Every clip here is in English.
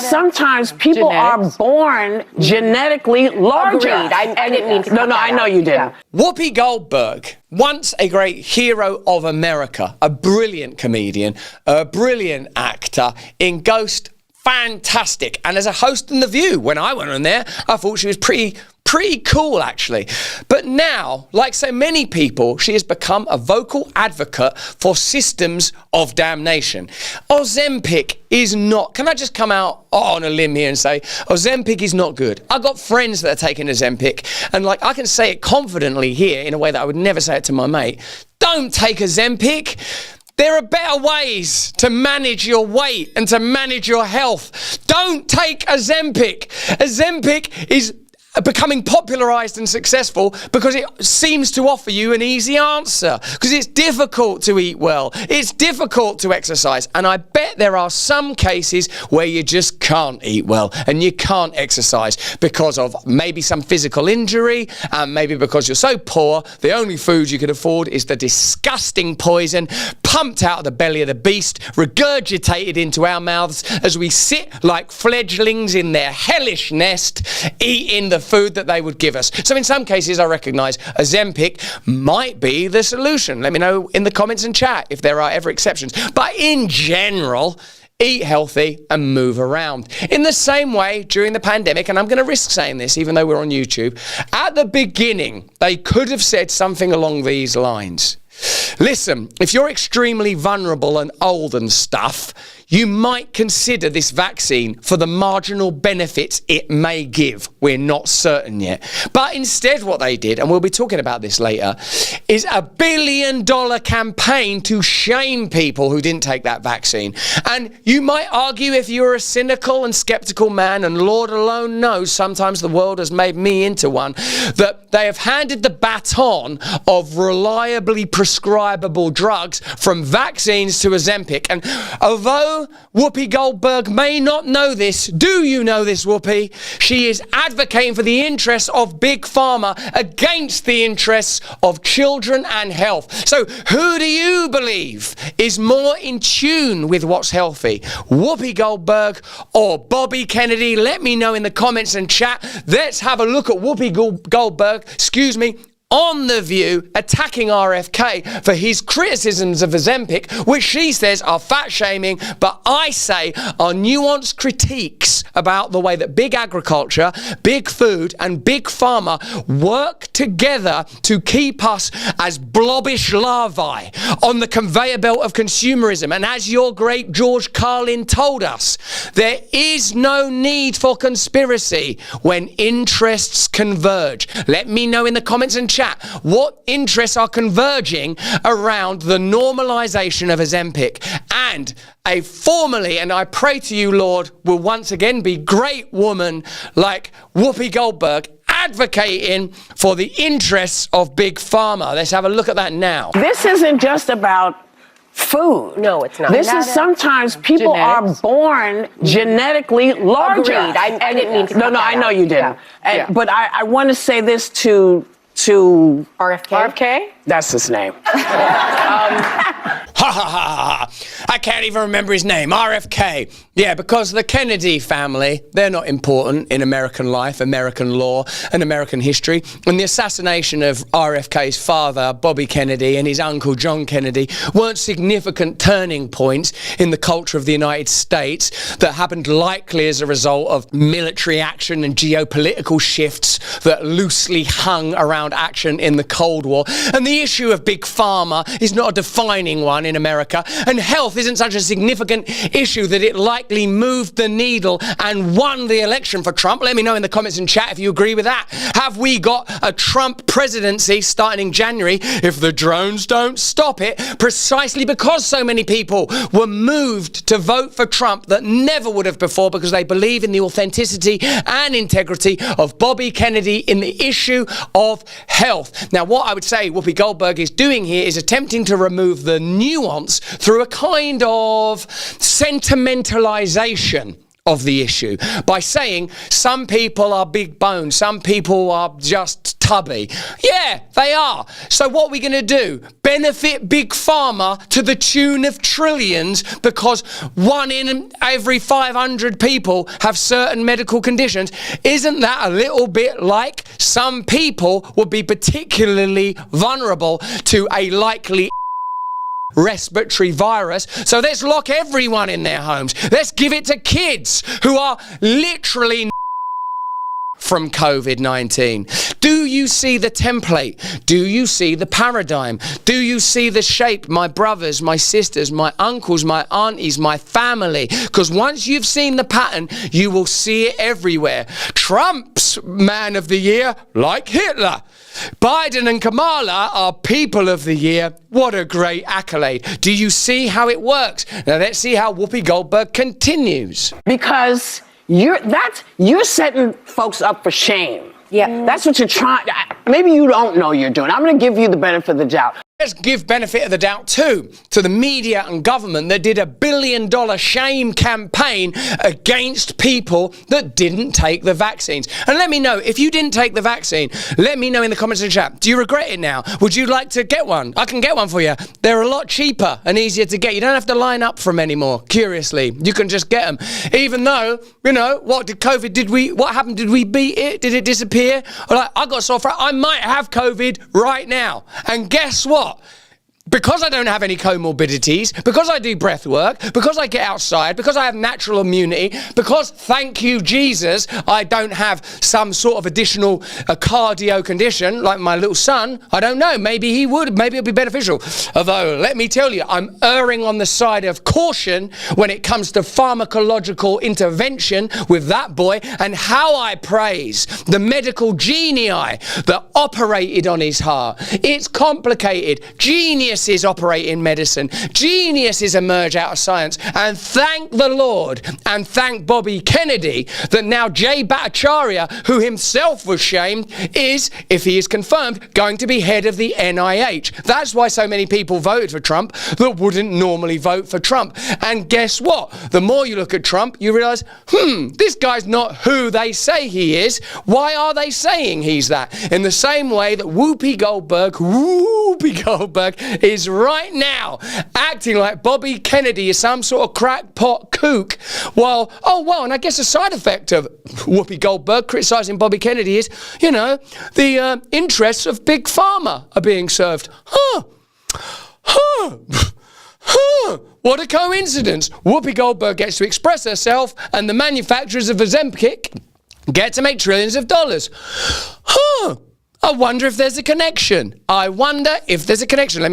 sometimes people are born genetically larger. Agreed. I didn't mean to. No, I know you didn't. Yeah. Whoopi Goldberg, once a great hero of America, a brilliant comedian, a brilliant actor in Ghost, fantastic. And as a host in The View, when I went on there, I thought she was pretty cool, actually. But now, like so many people, she has become a vocal advocate for systems of damnation. Ozempic is not, can I just come out on a limb here and say, Ozempic is not good. I've got friends that are taking Ozempic, and like I can say it confidently here in a way that I would never say it to my mate. Don't take Ozempic. There are better ways to manage your weight and to manage your health. Don't take Ozempic. Ozempic is becoming popularized and successful because it seems to offer you an easy answer, because it's difficult to eat well, it's difficult to exercise, and I bet there are some cases where you just can't eat well and you can't exercise because of maybe some physical injury, and maybe because you're so poor the only food you can afford is the disgusting poison pumped out of the belly of the beast, regurgitated into our mouths as we sit like fledglings in their hellish nest eating the food that they would give us. So in some cases I recognise Ozempic might be the solution. Let me know in the comments and chat if there are ever exceptions. But in general, eat healthy and move around. In the same way, during the pandemic, and I'm going to risk saying this even though we're on YouTube, at the beginning they could have said something along these lines. Listen, if you're extremely vulnerable and old and stuff, you might consider this vaccine for the marginal benefits it may give. We're not certain yet. But instead what they did, and we'll be talking about this later, is a $1 billion campaign to shame people who didn't take that vaccine. And you might argue, if you're a cynical and skeptical man, and Lord alone knows sometimes the world has made me into one, that they have handed the baton of reliably prescribable drugs from vaccines to Ozempic. And although Whoopi Goldberg may not know this, do you know this, Whoopi? She is advocating for the interests of big pharma against the interests of children and health. So who do you believe is more in tune with what's healthy? Whoopi Goldberg or Bobby Kennedy? Let me know in the comments and chat. Let's have a look at Whoopi Goldberg, on The View, attacking RFK for his criticisms of Ozempic, which she says are fat-shaming, but I say are nuanced critiques about the way that big agriculture, big food, and big pharma work together to keep us as blobbish larvae on the conveyor belt of consumerism. And as your great George Carlin told us, there is no need for conspiracy when interests converge. Let me know in the comments and chat what interests are converging around the normalization of Ozempic. And a formerly, and I pray to you, Lord, will once again be great woman like Whoopi Goldberg advocating for the interests of big pharma. Let's have a look at that now. This isn't just about food. No, it's not. This is sometimes people are born genetically larger. Agreed. I didn't mean to. No, I know you didn't. But I want to say this to RFK? That's his name. I can't even remember his name. RFK. Yeah, because the Kennedy family, they're not important in American life, American law, and American history. And the assassination of RFK's father, Bobby Kennedy, and his uncle, John Kennedy, weren't significant turning points in the culture of the United States that happened likely as a result of military action and geopolitical shifts that loosely hung around action in the Cold War. And the issue of big pharma is not a defining one in America, and health isn't such a significant issue that it likely moved the needle and won the election for Trump. Let me know in the comments and chat if you agree with that. Have we got a Trump presidency starting in January if the drones don't stop it? Precisely because so many people were moved to vote for Trump that never would have before, because they believe in the authenticity and integrity of Bobby Kennedy in the issue of health. Now, what I would say Whoopi Goldberg is doing here is attempting to remove the nuance through a kind of sentimentalization of the issue by saying some people are big boned, some people are just tubby. Yeah, they are. So what are we going to do? Benefit big pharma to the tune of trillions because 1 in every 500 people have certain medical conditions? Isn't that a little bit like some people would be particularly vulnerable to a likely respiratory virus, so let's lock everyone in their homes. Let's give it to kids who are literally from COVID-19. Do you see the template? Do you see the paradigm? Do you see the shape? My brothers, my sisters, my uncles, my aunties, my family. Because once you've seen the pattern, you will see it everywhere. Trump's man of the year, like Hitler. Biden and Kamala are people of the year. What a great accolade. Do you see how it works? Now let's see how Whoopi Goldberg continues. Because you're setting folks up for shame. Yeah. That's what you're trying. Maybe you don't know you're doing. I'm going to give you the benefit of the doubt. Let's give benefit of the doubt too to the media and government that did $1 billion shame campaign against people that didn't take the vaccines. And let me know, if you didn't take the vaccine, let me know in the comments of the chat. Do you regret it now? Would you like to get one? I can get one for you. They're a lot cheaper and easier to get. You don't have to line up for them anymore. Curiously, you can just get them. Even though, you know, what happened? Did we beat it? Did it disappear? I got sore throat. I might have COVID right now. And guess what? Because I don't have any comorbidities, because I do breath work, because I get outside, because I have natural immunity, because, thank you, Jesus, I don't have some sort of additional cardio condition like my little son. I don't know. Maybe he would. Maybe it'll be beneficial. Although, let me tell you, I'm erring on the side of caution when it comes to pharmacological intervention with that boy, and how I praise the medical genii that operated on his heart. It's complicated. Geniuses operate in medicine. Geniuses emerge out of science. And thank the Lord and thank Bobby Kennedy that now Jay Bhattacharya, who himself was shamed, is, if he is confirmed, going to be head of the NIH. That's why so many people voted for Trump that wouldn't normally vote for Trump. And guess what? The more you look at Trump, you realize, this guy's not who they say he is. Why are they saying he's that? In the same way that Whoopi Goldberg is right now acting like Bobby Kennedy is some sort of crackpot kook. Well, and I guess a side effect of Whoopi Goldberg criticizing Bobby Kennedy is, you know, the interests of big pharma are being served. What a coincidence. Whoopi Goldberg gets to express herself and the manufacturers of Ozempic get to make trillions of dollars. I wonder if there's a connection. Let me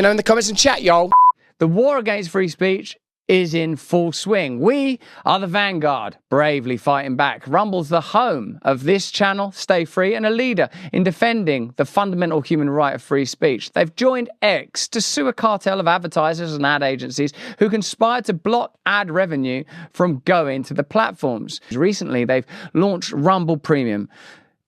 know in the comments and chat, y'all. The war against free speech is in full swing. We are the vanguard, bravely fighting back. Rumble's the home of this channel, Stay Free, and a leader in defending the fundamental human right of free speech. They've joined X to sue a cartel of advertisers and ad agencies who conspire to block ad revenue from going to the platforms. Recently, they've launched Rumble Premium.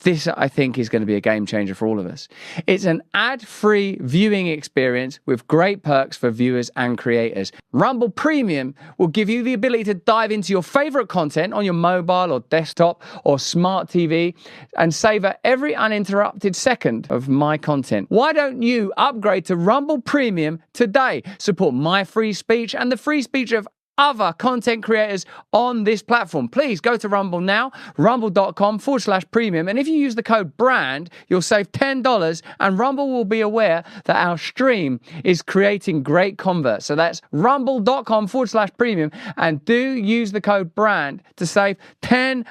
This, I think, is going to be a game changer for all of us. It's an ad-free viewing experience with great perks for viewers and creators. Rumble Premium will give you the ability to dive into your favorite content on your mobile or desktop or smart TV and savor every uninterrupted second of my content. Why don't you upgrade to Rumble Premium today? Support my free speech and the free speech of other content creators on this platform. Please go to Rumble now, rumble.com/premium. And if you use the code BRAND, you'll save $10 and Rumble will be aware that our stream is creating great converts. So that's rumble.com/premium and do use the code BRAND to save $10.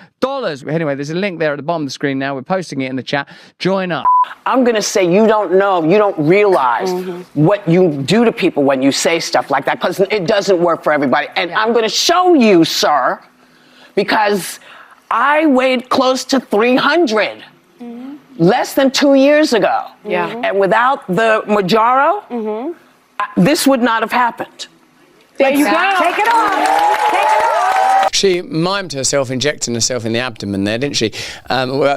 Anyway, there's a link there at the bottom of the screen now. We're posting it in the chat. Join up. I'm going to say you don't know, you don't realize what you do to people when you say stuff like that, because it doesn't work for everybody. And I'm going to show you, sir, because I weighed close to 300 less than 2 years ago. And without the Mounjaro, this would not have happened. There you go. Take it off. Take it off. She mimed herself injecting herself in the abdomen there, didn't she?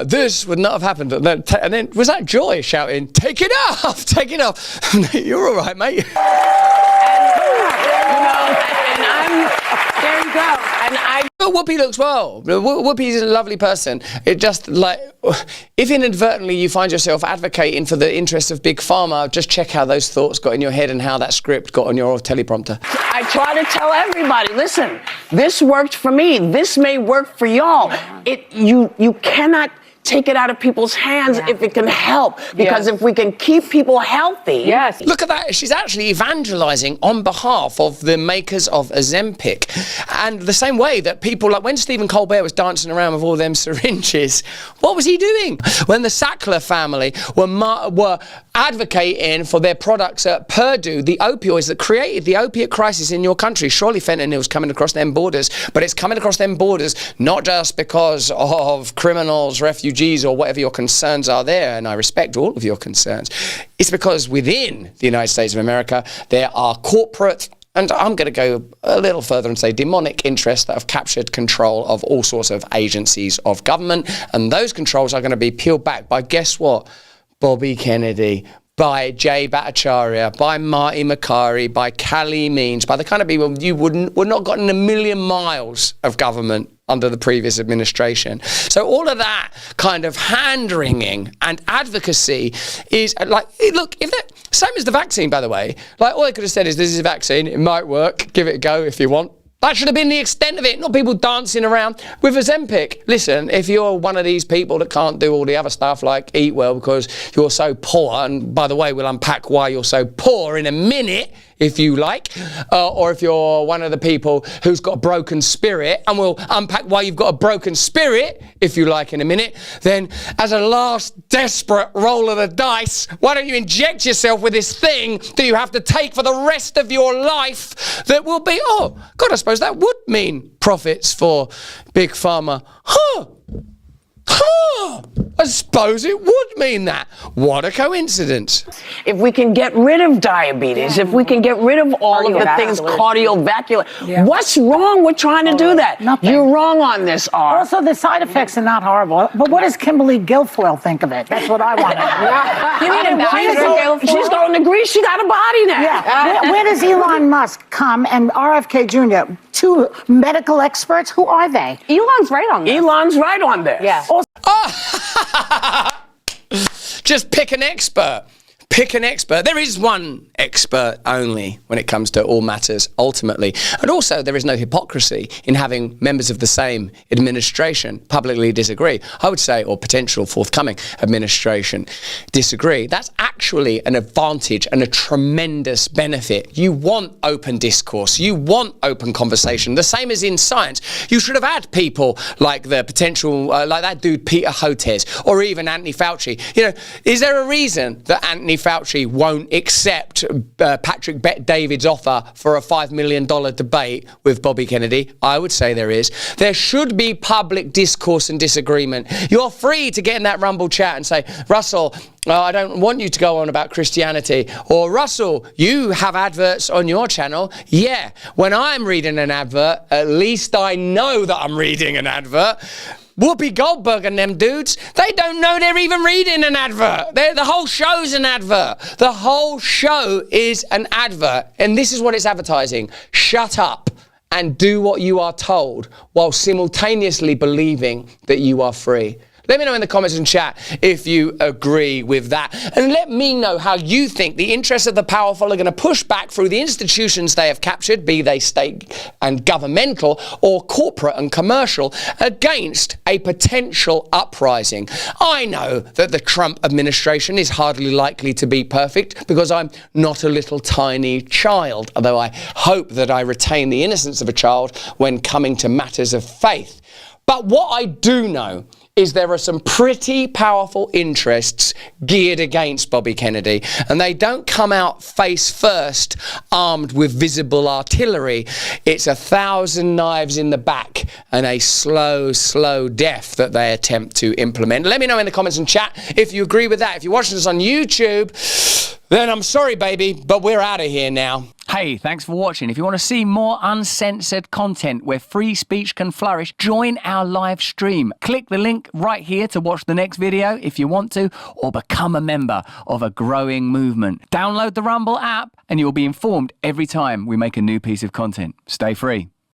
This would not have happened. And then was that Joy shouting, "Take it off, take it off." You're all right, mate. There you go. And Whoopi looks well. Whoopi's a lovely person. It just, like, if inadvertently you find yourself advocating for the interests of big pharma, just check how those thoughts got in your head and how that script got on your teleprompter. I try to tell everybody, listen, this worked for me. This may work for y'all. You cannot take it out of people's hands if it can help. Because if we can keep people healthy. Yes. Look at that. She's actually evangelizing on behalf of the makers of Ozempic. And the same way that people, like when Stephen Colbert was dancing around with all them syringes, what was he doing? When the Sackler family were advocating for their products at Purdue, the opioids that created the opiate crisis in your country, surely fentanyl's coming across them borders, but it's coming across them borders not just because of criminals, refugees, or whatever your concerns are there, and I respect all of your concerns. It's because within the United States of America, there are corporate, and I'm going to go a little further and say demonic interests that have captured control of all sorts of agencies of government, and those controls are going to be peeled back by, guess what? Bobby Kennedy, by Jay Bhattacharya, by Marty Makari, by Callie Means, by the kind of people you would not gotten a million miles of government under the previous administration. So all of that kind of hand-wringing and advocacy is like, look, if that, same as the vaccine, by the way, like all they could have said is, this is a vaccine, it might work, give it a go if you want. That should have been the extent of it, not people dancing around with Ozempic. Listen, if you're one of these people that can't do all the other stuff like eat well because you're so poor, and by the way, we'll unpack why you're so poor in a minute, if you like, or if you're one of the people who's got a broken spirit, and we'll unpack why you've got a broken spirit, if you like, in a minute, then as a last desperate roll of the dice, why don't you inject yourself with this thing that you have to take for the rest of your life that will be, oh, God, I suppose that would mean profits for Big Pharma. I suppose it would mean that. What a coincidence. If we can get rid of diabetes, if we can get rid of all of the things cardiovascular, what's wrong with trying to do that? Nothing. You're wrong on this, R. Also, the side effects are not horrible. But what does Kimberly Guilfoyle think of it? That's what I want to know. You mean Ambassador Guilfoyle? She's going to Greece. She got a body now. Yeah. Where does Elon Musk come and RFK Jr., two medical experts? Who are they? Elon's right on this. Elon's right on this. Yeah. Just pick an expert. Pick an expert. There is one expert only when it comes to all matters, ultimately. And also, there is no hypocrisy in having members of the same administration publicly disagree. I would say, or potential forthcoming administration disagree. That's actually an advantage and a tremendous benefit. You want open discourse. You want open conversation. The same as in science. You should have had people like the potential, like that dude Peter Hotez, or even Anthony Fauci. You know, is there a reason that Anthony Fauci won't accept Patrick Bet-David's offer for a $5 million debate with Bobby Kennedy? I would say there is. There should be public discourse and disagreement. You're free to get in that Rumble chat and say, Russell, I don't want you to go on about Christianity. Or, Russell, you have adverts on your channel. Yeah, when I'm reading an advert, at least I know that I'm reading an advert. Whoopi Goldberg and them dudes, they don't know they're even reading an advert. The whole show's an advert. The whole show is an advert. And this is what it's advertising. Shut up and do what you are told while simultaneously believing that you are free. Let me know in the comments and chat if you agree with that. And let me know how you think the interests of the powerful are going to push back through the institutions they have captured, be they state and governmental or corporate and commercial, against a potential uprising. I know that the Trump administration is hardly likely to be perfect because I'm not a little tiny child, although I hope that I retain the innocence of a child when coming to matters of faith. But what I do know is there are some pretty powerful interests geared against Bobby Kennedy, and they don't come out face first armed with visible artillery. It's 1,000 knives in the back and a slow, slow death that they attempt to implement. Let me know in the comments and chat if you agree with that. If you're watching this on YouTube, then I'm sorry, baby, but we're out of here now. Hey, thanks for watching. If you want to see more uncensored content where free speech can flourish, join our live stream. Click the link right here to watch the next video if you want to, or become a member of a growing movement. Download the Rumble app and you'll be informed every time we make a new piece of content. Stay free.